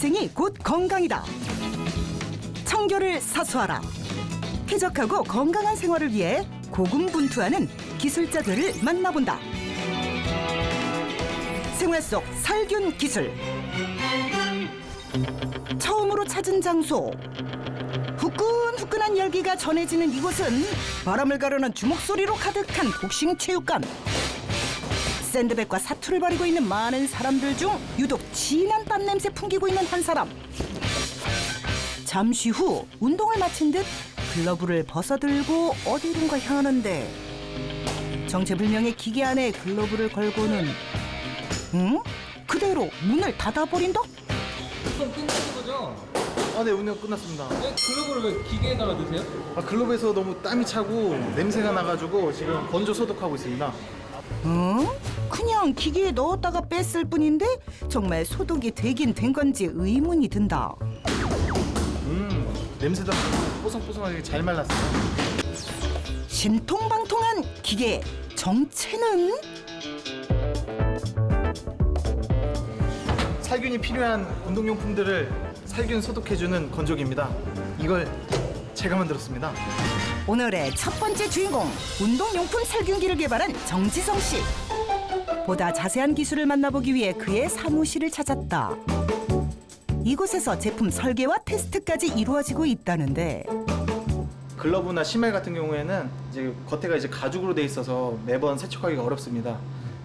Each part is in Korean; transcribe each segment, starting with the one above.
위생이 곧 건강이다. 청결을 사수하라. 쾌적하고 건강한 생활을 위해 고군분투하는 기술자들을 만나본다. 생활 속 살균 기술. 처음으로 찾은 장소. 후끈후끈한 열기가 전해지는 이곳은 바람을 가르는 주먹 소리로 가득한 복싱 체육관. 샌드백과 사투를 벌이고 있는 많은 사람들 중 유독 진한 땀 냄새 풍기고 있는 한 사람. 잠시 후 운동을 마친 듯 글러브를 벗어들고 어디론가 향하는데 정체불명의 기계 안에 글러브를 걸고는 그대로 문을 닫아버린다? 그럼 끝나는 거죠? 네, 운영 끝났습니다. 네? 글러브를 왜 기계에다가 넣으세요? 글로브에서 너무 땀이 차고 냄새가 나가지고 지금 건조 소독하고 있습니다. 그냥 기계에 넣었다가 뺐을 뿐인데 정말 소독이 되긴 된 건지 의문이 든다. 냄새도 뽀송뽀송하게 잘 말랐어요. 신통방통한 기계 정체는? 살균이 필요한 운동용품들을 살균 소독해주는 건조기입니다. 이걸 제가 만들었습니다. 오늘의 첫 번째 주인공, 운동용품 살균기를 개발한 정지성 씨. 보다 자세한 기술을 만나보기 위해 그의 사무실을 찾았다. 이곳에서 제품 설계와 테스트까지 이루어지고 있다는데 글러브나 심할 같은 경우에는 이제 겉에가 이제 가죽으로 돼 있어서 매번 세척하기가 어렵습니다.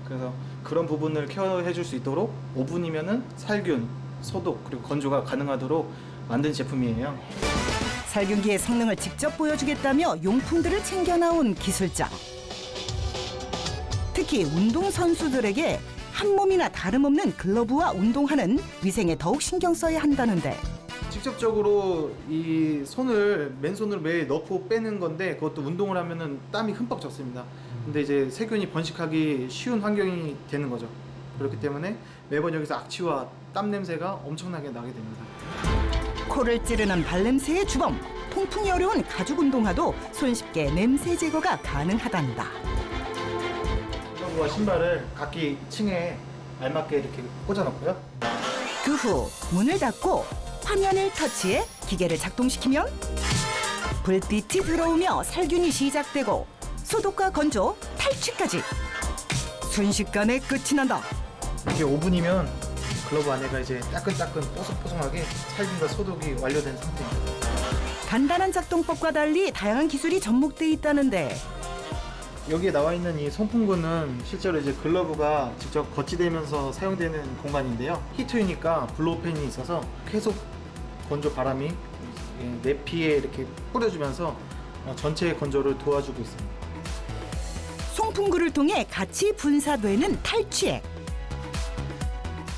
그래서 그런 부분을 케어해 줄 수 있도록 5분이면은 살균, 소독 그리고 건조가 가능하도록 만든 제품이에요. 살균기의 성능을 직접 보여주겠다며 용품들을 챙겨 나온 기술자. 특히 운동선수들에게 한 몸이나 다름없는 글러브와 운동화는 위생에 더욱 신경 써야 한다는데 직접적으로 이 손을 맨손으로 매일 넣고 빼는 건데 그것도 운동을 하면은 땀이 흠뻑 젖습니다. 근데 이제 세균이 번식하기 쉬운 환경이 되는 거죠. 그렇기 때문에 매번 여기서 악취와 땀 냄새가 엄청나게 나게 됩니다. 코를 찌르는 발냄새의 주범, 통풍이 어려운 가죽 운동화도 손쉽게 냄새 제거가 가능하단다. 글러브와 신발을 각기 층에 알맞게 이렇게 꽂아놓고요. 그 후 문을 닫고 화면을 터치해 기계를 작동시키면 불빛이 들어오며 살균이 시작되고 소독과 건조, 탈취까지 순식간에 끝이 난다. 이렇게 5분이면 글러브 안에가 이제 따끈따끈 뽀송뽀송하게 살균과 소독이 완료된 상태입니다. 간단한 작동법과 달리 다양한 기술이 접목돼 있다는데 여기에 나와 있는 이 송풍구는 실제로 이제 글러브가 직접 거치되면서 사용되는 공간인데요. 히트유니까 블로우 팬이 있어서 계속 건조 바람이 내 피에 이렇게 뿌려주면서 전체 건조를 도와주고 있습니다. 송풍구를 통해 같이 분사되는 탈취액.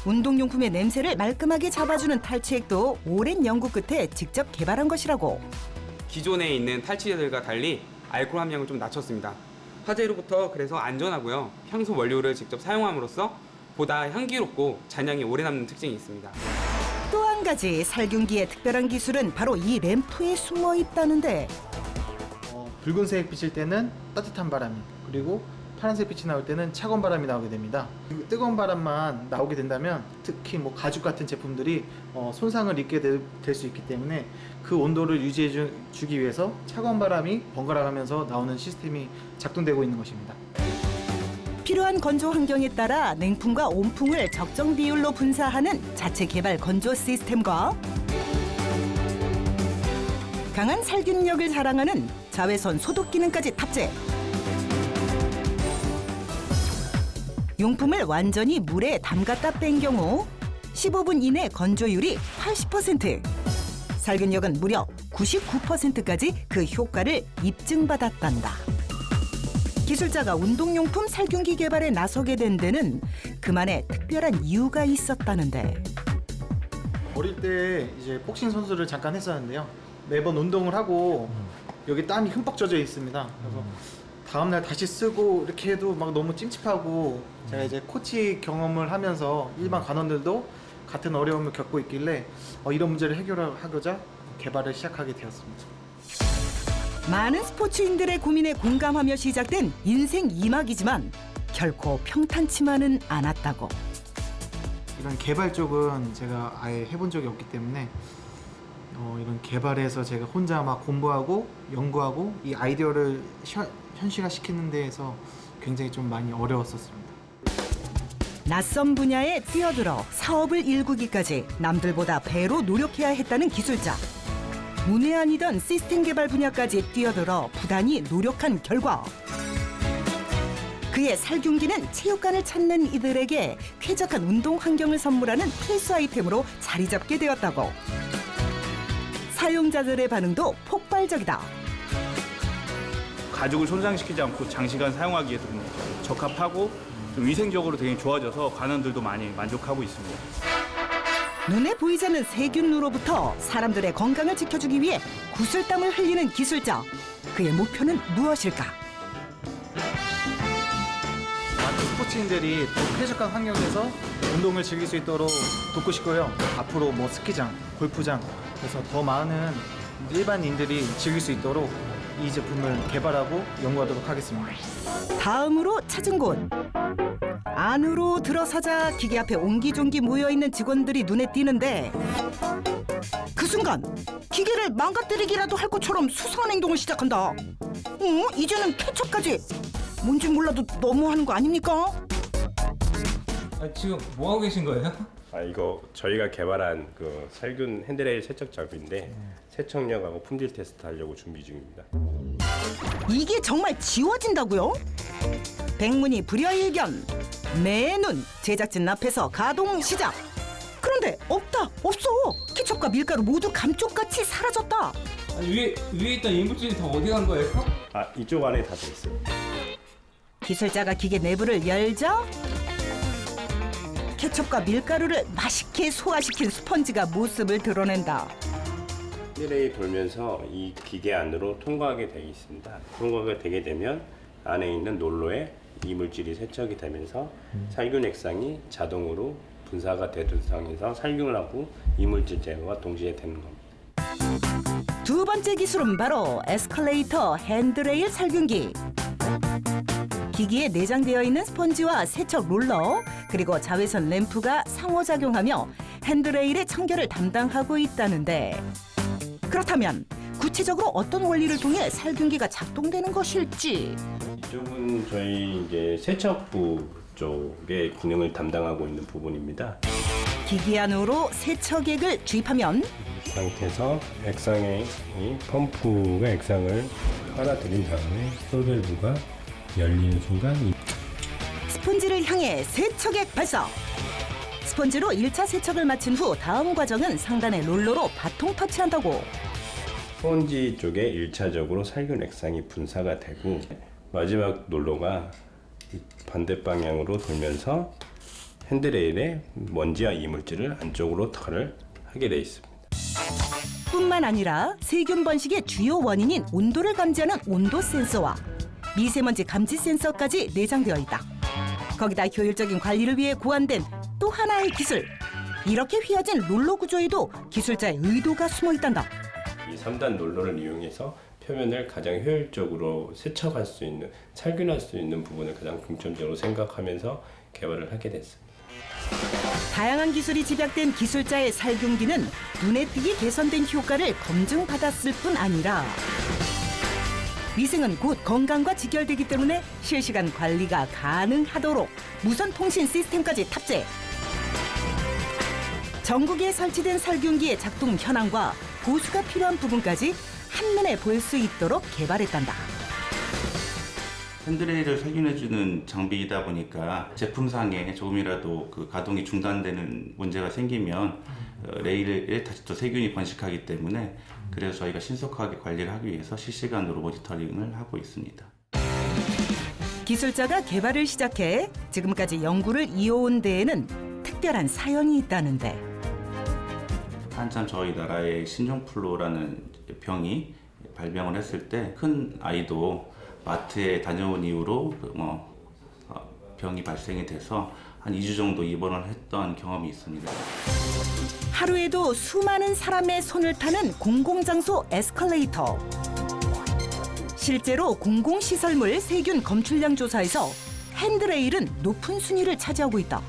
운동용품의 냄새를 말끔하게 잡아주는 탈취액도 오랜 연구 끝에 직접 개발한 것이라고. 기존에 있는 탈취제들과 달리 알코올 함량을 좀 낮췄습니다. 화재로부터 그래서 안전하고요. 향수 원료를 직접 사용함으로써 보다 향기롭고 잔향이 오래 남는 특징이 있습니다. 또 한 가지 살균기의 특별한 기술은 바로 이 램프에 숨어 있다는데 붉은색 빛일 때는 따뜻한 바람이 그리고 파란색 빛이 나올 때는 차가운 바람이 나오게 됩니다. 뜨거운 바람만 나오게 된다면 특히 뭐 가죽 같은 제품들이 손상을 입게 될 수 있기 때문에 그 온도를 유지해 주기 위해서 차가운 바람이 번갈아 가면서 나오는 시스템이 작동되고 있는 것입니다. 필요한 건조 환경에 따라 냉풍과 온풍을 적정 비율로 분사하는 자체 개발 건조 시스템과 강한 살균력을 자랑하는 자외선 소독 기능까지 탑재. 용품을 완전히 물에 담갔다 뺀 경우 15분 이내 건조율이 80%, 살균력은 무려 99%까지 그 효과를 입증받았단다. 기술자가 운동용품 살균기 개발에 나서게 된 데는 그만의 특별한 이유가 있었다는데 어릴 때 이제 복싱 선수를 잠깐 했었는데요. 매번 운동을 하고 여기 땀이 흠뻑 젖어 있습니다. 그래서 다음날 다시 쓰고 이렇게 해도 막 너무 찜찜하고 제가 이제 코치 경험을 하면서 일반 간원들도 같은 어려움을 겪고 있길래 이런 문제를 해결하고자 개발을 시작하게 되었습니다. 많은 스포츠인들의 고민에 공감하며 시작된 인생 2막이지만 결코 평탄치만은 않았다고. 이런 개발 쪽은 제가 아예 해본 적이 없기 때문에 이런 개발해서 제가 혼자 막 공부하고 연구하고 이 아이디어를 현실화시키는 데에서 굉장히 좀 많이 어려웠었습니다. 낯선 분야에 뛰어들어 사업을 일구기까지 남들보다 배로 노력해야 했다는 기술자. 문외한이던 시스템 개발 분야까지 뛰어들어 부단히 노력한 결과 그의 살균기는 체육관을 찾는 이들에게 쾌적한 운동 환경을 선물하는 필수 아이템으로 자리 잡게 되었다고. 사용자들의 반응도 폭발적이다. 가죽을 손상시키지 않고 장시간 사용하기에 좀 적합하고 좀 위생적으로 되게 좋아져서 관원들도 많이 만족하고 있습니다. 눈에 보이지 않는 세균으로부터 사람들의 건강을 지켜주기 위해 구슬땀을 흘리는 기술자. 그의 목표는 무엇일까? 많은 스포츠인들이 더 쾌적한 환경에서 운동을 즐길 수 있도록 돕고 싶고요. 앞으로 뭐 스키장, 골프장, 그래서 더 많은 일반인들이 즐길 수 있도록 이 제품을 개발하고 연구하도록 하겠습니다. 다음으로 찾은 곳. 안으로 들어서자 기계 앞에 옹기종기 모여있는 직원들이 눈에 띄는데 그 순간 기계를 망가뜨리기라도 할 것처럼 수상한 행동을 시작한다. 이제는 케첩까지. 뭔지 몰라도 너무하는 거 아닙니까? 지금 뭐 하고 계신 거예요? 이거 저희가 개발한 그 살균 핸드레일 세척 장비인데 세척력하고 품질 테스트 하려고 준비 중입니다. 이게 정말 지워진다고요? 백문이 불여일견. 내 눈 제작진 앞에서 가동 시작. 그런데 없어. 케첩과 밀가루 모두 감쪽같이 사라졌다. 아니, 위에 있던 이물질이 다 어디 간 거예요? 이쪽 안에 다 돼 있어요. 기술자가 기계 내부를 열자 케첩과 밀가루를 맛있게 소화시킨 스펀지가 모습을 드러낸다. 핸드레일 돌면서 이 기계 안으로 통과하게 되어 있습니다. 통과가 되게 되면 안에 있는 롤러에 이물질이 세척이 되면서 살균 액상이 자동으로 분사가 되는 상황에서 살균을 하고 이물질 제거가 동시에 되는 겁니다. 두 번째 기술은 바로 에스컬레이터 핸드레일 살균기. 기기에 내장되어 있는 스펀지와 세척 롤러 그리고 자외선 램프가 상호작용하며 핸드레일의 청결을 담당하고 있다는데 그렇다면 구체적으로 어떤 원리를 통해 살균기가 작동되는 것일지. 이쪽은 저희 이제 세척부 쪽의 기능을 담당하고 있는 부분입니다. 기기 안으로 세척액을 주입하면 이 상태에서 액상에 이 펌프가 액상을 빨아들인 다음에 솔밸브가 열리는 순간 스펀지를 향해 세척액 발사. 스펀지로 1차 세척을 마친 후 다음 과정은 상단의 롤러로 바통 터치한다고. 스펀지 쪽에 1차적으로 살균 액상이 분사가 되고 마지막 롤러가 반대 방향으로 돌면서 핸드레일에 먼지와 이물질을 안쪽으로 털을 하게 되어 있습니다. 뿐만 아니라 세균 번식의 주요 원인인 온도를 감지하는 온도 센서와 미세먼지 감지 센서까지 내장되어 있다. 거기다 효율적인 관리를 위해 고안된 또 하나의 기술. 이렇게 휘어진 롤러 구조에도 기술자의 의도가 숨어 있단다. 이 3단 롤러를 이용해서 표면을 가장 효율적으로 세척할 수 있는, 살균할 수 있는 부분을 가장 중점적으로 생각하면서 개발을 하게 됐습니다. 다양한 기술이 집약된 기술자의 살균기는 눈에 띄게 개선된 효과를 검증받았을 뿐 아니라 위생은 곧 건강과 직결되기 때문에 실시간 관리가 가능하도록 무선 통신 시스템까지 탑재. 전국에 설치된 살균기의 작동 현황과 보수가 필요한 부분까지 한눈에 볼 수 있도록 개발했단다. 핸드레일을 살균해주는 장비이다 보니까 제품상에 조금이라도 그 가동이 중단되는 문제가 생기면 레일에 다시 또 세균이 번식하기 때문에 그래서 저희가 신속하게 관리를 하기 위해서 실시간으로 모니터링을 하고 있습니다. 기술자가 개발을 시작해 지금까지 연구를 이어온 데에는 특별한 사연이 있다는데. 한참 저희 나라에 신종플루라는 병이 발병을 했을 때 큰 아이도 마트에 다녀온 이후로 병이 발생이 돼서 한 2주 정도 입원을 했던 경험이 있습니다. 하루에도 수많은 사람의 손을 타는 공공장소 에스컬레이터. 실제로 공공시설물 세균 검출량 조사에서 핸드레일은 높은 순위를 차지하고 있다.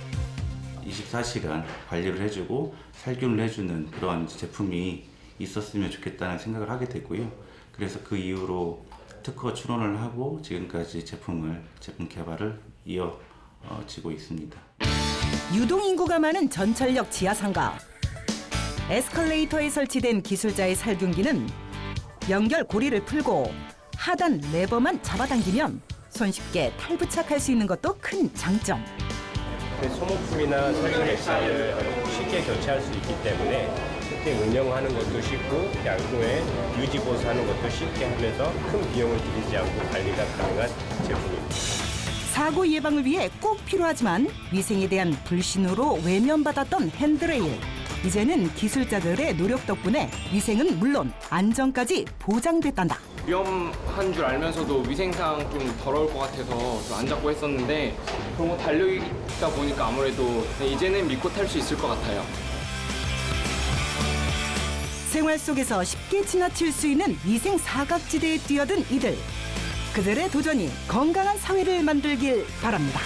24시간 관리를 해주고 살균을 해주는 그런 제품이 있었으면 좋겠다는 생각을 하게 됐고요. 그래서 그 이후로 특허 출원을 하고 지금까지 제품 개발을 이어지고 있습니다. 유동 인구가 많은 전철역 지하상가. 에스컬레이터에 설치된 기술자의 살균기는 연결 고리를 풀고 하단 레버만 잡아당기면 손쉽게 탈부착할 수 있는 것도 큰 장점. 소모품이나 살균 액상을 쉽게 교체할 수 있기 때문에 특히 운영하는 것도 쉽고 양도에 유지 보수하는 것도 쉽게 하면서 큰 비용을 들이지 않고 관리가 가능한 제품입니다. 사고 예방을 위해 꼭 필요하지만 위생에 대한 불신으로 외면받았던 핸드레일. 이제는 기술자들의 노력 덕분에 위생은 물론 안전까지 보장됐단다. 위험한 줄 알면서도 위생상 좀 더러울 것 같아서 좀 안 잡고 했었는데 그런 거 달려있다 보니까 아무래도 이제는 믿고 탈 수 있을 것 같아요. 생활 속에서 쉽게 지나칠 수 있는 위생 사각지대에 뛰어든 이들. 그들의 도전이 건강한 사회를 만들길 바랍니다.